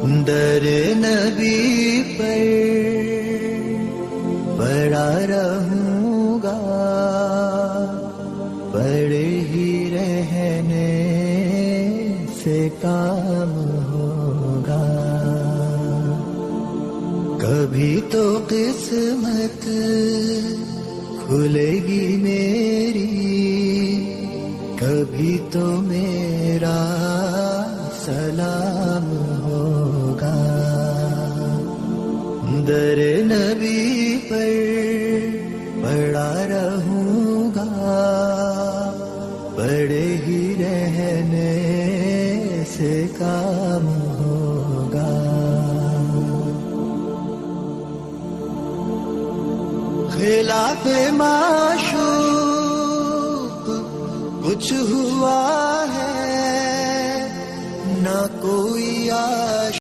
در نبی پر پڑا رہوں گا، پڑے ہی رہنے سے کام ہوگا. کبھی تو قسمت کھلے گی میری، کبھی تو میرا سلام ہوگا. در نبی پر پڑا رہوں گا، پڑے ہی رہنے سے کام ہوگا. خلاف معشوق کچھ ہوا